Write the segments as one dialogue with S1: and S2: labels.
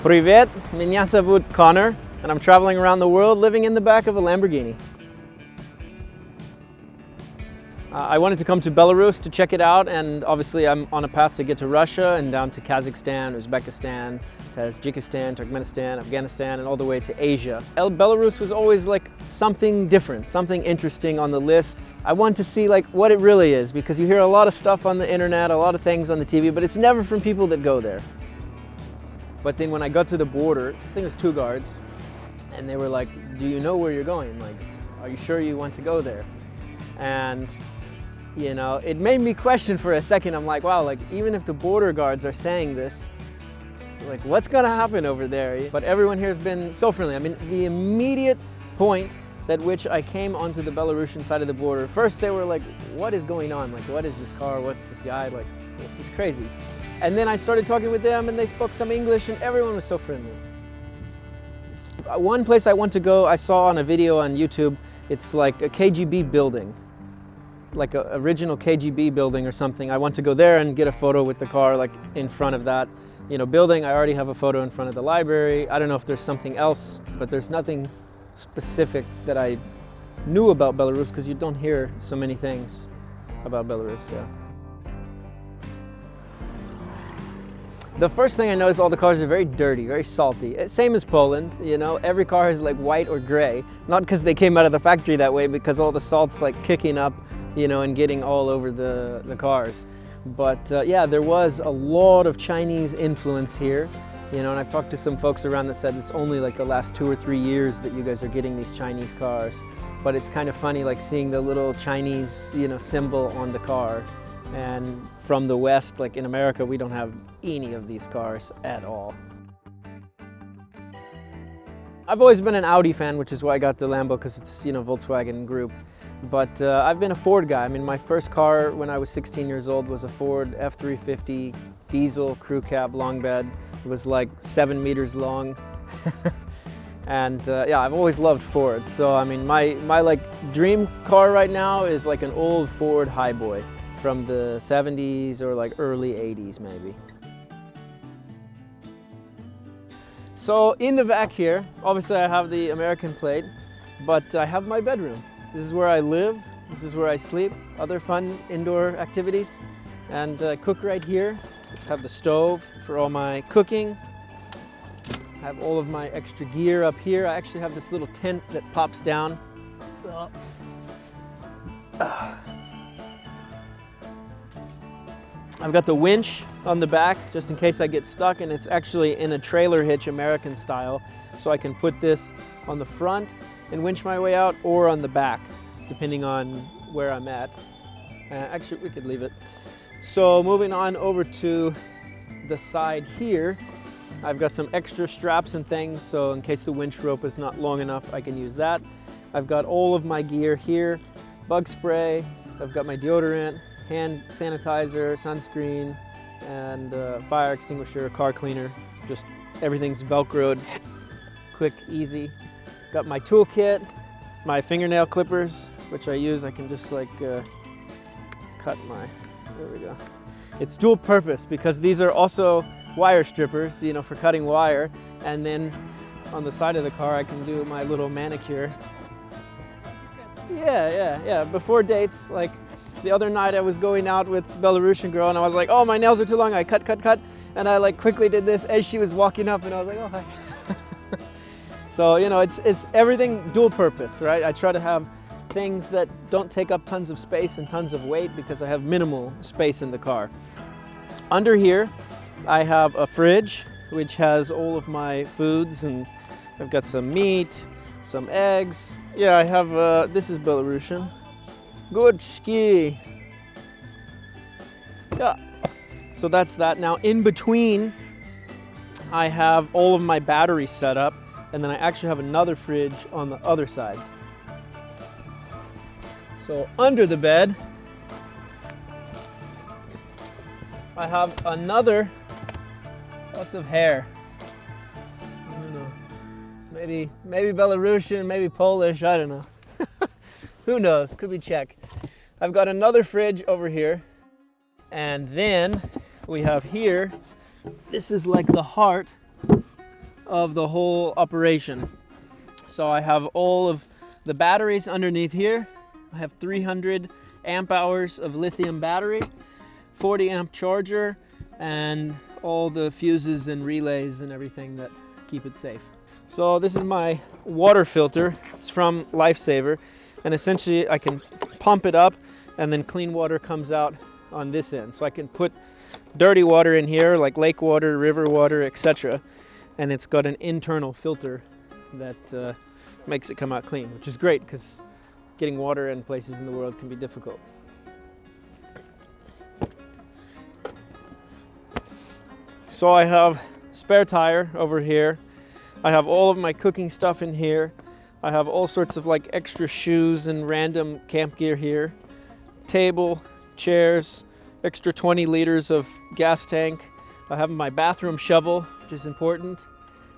S1: Привет, меня зовут Connor, and I'm traveling around the world living in the back of a Lamborghini. I wanted to come to Belarus to check it out, and obviously I'm on a path to get to Russia and down to Kazakhstan, Uzbekistan, Tajikistan, Turkmenistan, Afghanistan, and all the way to Asia. Belarus was always like something different, something interesting on the list. I want to see like what it really is, because you hear a lot of stuff on the internet, a lot of things on the TV, but it's never from people that go there. But then when I got to the border, this thing was 2 guards, and they were like, do you know where you're going? Like, are you sure you want to go there? And you know, it made me question for a second. I'm like, wow, like even if the border guards are saying this, like what's gonna happen over there? But everyone here has been so friendly. I mean, the immediate point at which I came onto the Belarusian side of the border, first they were like, what is going on? Like, what is this car? What's this guy? Like, he's crazy. And then I started talking with them and they spoke some English and everyone was so friendly. One place I want to go, I saw on a video on YouTube, it's like a KGB building, like an original KGB building or something. I want to go there and get a photo with the car like in front of that, you know, building. I already have a photo in front of the library. I don't know if there's something else, but there's nothing specific that I knew about Belarus because you don't hear so many things about Belarus, yeah. The first thing I noticed, all the cars are very dirty, very salty. Same as Poland, you know, every car is like white or gray. Not because they came out of the factory that way, because all the salt's like kicking up, you know, and getting all over the cars. But yeah, there was a lot of Chinese influence here, you know, and I've talked to some folks around that said it's only like the last 2 or 3 years that you guys are getting these Chinese cars. But it's kind of funny like seeing the little Chinese, you know, symbol on the car. And from the West, like in America, we don't have any of these cars at all. I've always been an Audi fan, which is why I got the Lambo, because it's, you know, Volkswagen group. But I've been a Ford guy. I mean, my first car when I was 16 years old was a Ford F350 diesel crew cab long bed. It was like 7 meters long. And yeah, I've always loved Ford. So I mean, my like dream car right now is like an old Ford Highboy from the 70s or like early 80s maybe. So in the back here, obviously I have the American plate, but I have my bedroom. This is where I live, this is where I sleep, other fun indoor activities. And I cook right here. I have the stove for all my cooking. I have all of my extra gear up here. I actually have this little tent that pops down. So, I've got the winch on the back just in case I get stuck, and it's actually in a trailer hitch American style, so I can put this on the front and winch my way out, or on the back depending on where I'm at. Actually, we could leave it. So moving on over to the side here, I've got some extra straps and things, so in case the winch rope is not long enough, I can use that. I've got all of my gear here, bug spray, I've got my deodorant, hand sanitizer, sunscreen, and fire extinguisher, car cleaner. Just everything's Velcroed, quick, easy. Got my toolkit, my fingernail clippers, which I use. I can just like cut my, there we go. It's dual purpose because these are also wire strippers, you know, for cutting wire. And then on the side of the car, I can do my little manicure. Yeah. Before dates, like, the other night I was going out with a Belarusian girl and I was like, oh, my nails are too long. I cut. And I like quickly did this as she was walking up and I was like, oh, hi. So, you know, it's everything dual purpose, right? I try to have things that don't take up tons of space and tons of weight because I have minimal space in the car. Under here, I have a fridge, which has all of my foods, and I've got some meat, some eggs. Yeah, I have, this is Belarusian. Good ski. Yeah, so that's that. Now in between, I have all of my batteries set up, and then I actually have another fridge on the other side. So under the bed, I have another, lots of hair. I don't know, maybe Belarusian, maybe Polish, I don't know. Who knows, could be Czech. I've got another fridge over here, and then we have here, this is like the heart of the whole operation. So I have all of the batteries underneath here. I have 300 amp hours of lithium battery, 40 amp charger, and all the fuses and relays and everything that keep it safe. So this is my water filter. It's from Lifesaver, and essentially I can pump it up and then clean water comes out on this end. So I can put dirty water in here like lake water, river water, etc. And it's got an internal filter that makes it come out clean, which is great because getting water in places in the world can be difficult. So I have spare tire over here. I have all of my cooking stuff in here. I have all sorts of like extra shoes and random camp gear here. Table, chairs, extra 20 liters of gas tank. I have my bathroom shovel, which is important.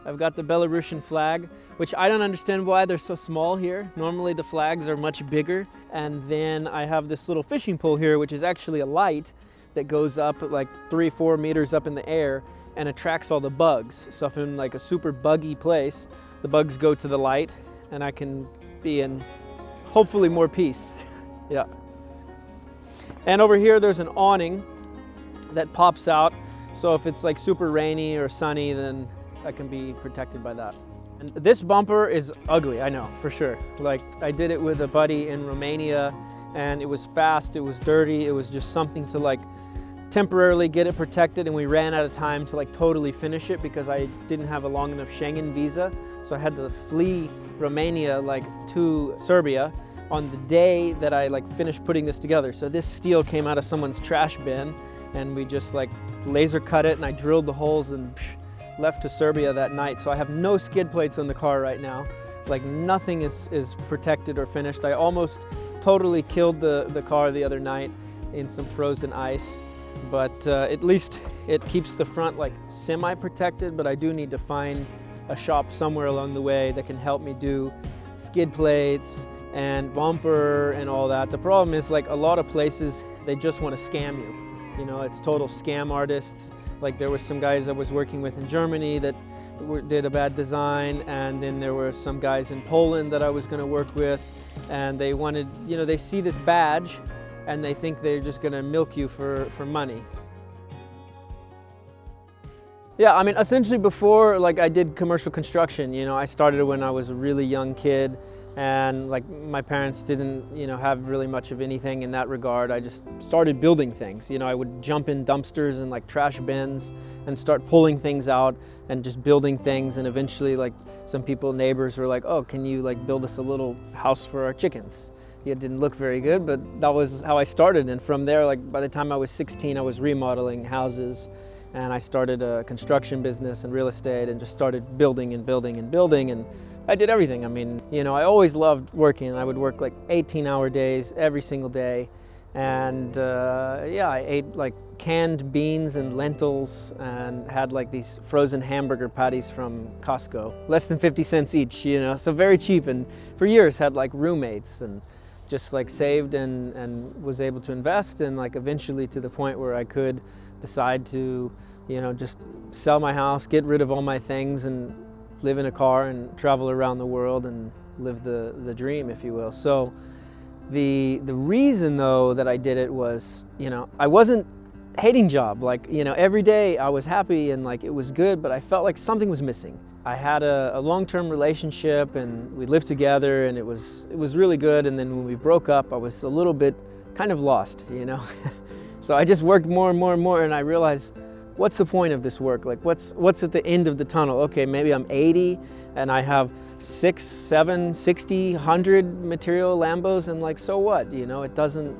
S1: I've got the Belarusian flag, which I don't understand why they're so small here. Normally the flags are much bigger. And then I have this little fishing pole here, which is actually a light that goes up like 3-4 meters up in the air and attracts all the bugs. So if I'm in like a super buggy place, the bugs go to the light and I can be in hopefully more peace. Yeah. And over here there's an awning that pops out. So if it's like super rainy or sunny, then I can be protected by that. And this bumper is ugly, I know, for sure. Like I did it with a buddy in Romania and it was fast, it was dirty, it was just something to like temporarily get it protected, and we ran out of time to like totally finish it because I didn't have a long enough Schengen visa. So I had to flee Romania like to Serbia on the day that I like finished putting this together. So this steel came out of someone's trash bin and we just like laser cut it and I drilled the holes and left to Serbia that night. So I have no skid plates on the car right now. Like nothing is protected or finished. I almost totally killed the car the other night in some frozen ice, but at least it keeps the front like semi-protected, but I do need to find a shop somewhere along the way that can help me do skid plates and bumper and all that. The problem is like a lot of places, they just want to scam you. You know, it's total scam artists. Like there was some guys I was working with in Germany that did a bad design, and then there were some guys in Poland that I was going to work with, and they wanted, you know, they see this badge and they think they're just going to milk you for money. Yeah, I mean, essentially before, like I did commercial construction, you know, I started when I was a really young kid, and like my parents didn't, you know, have really much of anything in that regard. I just started building things. You know, I would jump in dumpsters and like trash bins and start pulling things out and just building things. And eventually like some people, neighbors were like, oh, can you like build us a little house for our chickens? It didn't look very good, but that was how I started. And from there, like by the time I was 16, I was remodeling houses, and I started a construction business and real estate and just started building and building and building. And I did everything. I mean, you know, I always loved working. I would work like 18-hour days every single day. And yeah, I ate like canned beans and lentils and had like these frozen hamburger patties from Costco, less than 50 cents each, you know, so very cheap. And for years had like roommates and just like saved and was able to invest, and like eventually to the point where I could decide to, you know, just sell my house, get rid of all my things and live in a car and travel around the world and live the dream, if you will. So the reason though that I did it was, you know, I wasn't hating job. Like, you know, every day I was happy and like it was good, but I felt like something was missing. I had a long-term relationship and we lived together and it was really good. And then when we broke up, I was a little bit kind of lost, you know. So I just worked more and more and more, and I realized, what's the point of this work? Like what's at the end of the tunnel? Okay, maybe I'm 80 and I have 6, 7, 60, 100 material Lambos, and like, so what? You know, it doesn't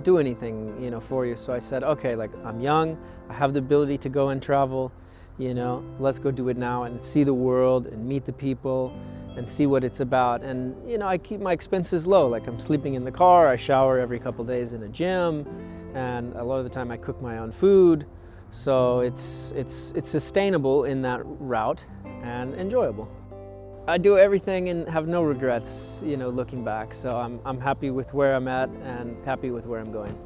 S1: do anything, you know, for you. So I said, okay, like I'm young, I have the ability to go and travel, you know, let's go do it now and see the world and meet the people and see what it's about. And, you know, I keep my expenses low. Like I'm sleeping in the car, I shower every couple days in a gym, and a lot of the time I cook my own food. So it's sustainable in that route and enjoyable. I do everything and have no regrets, you know, looking back. So I'm happy with where I'm at and happy with where I'm going.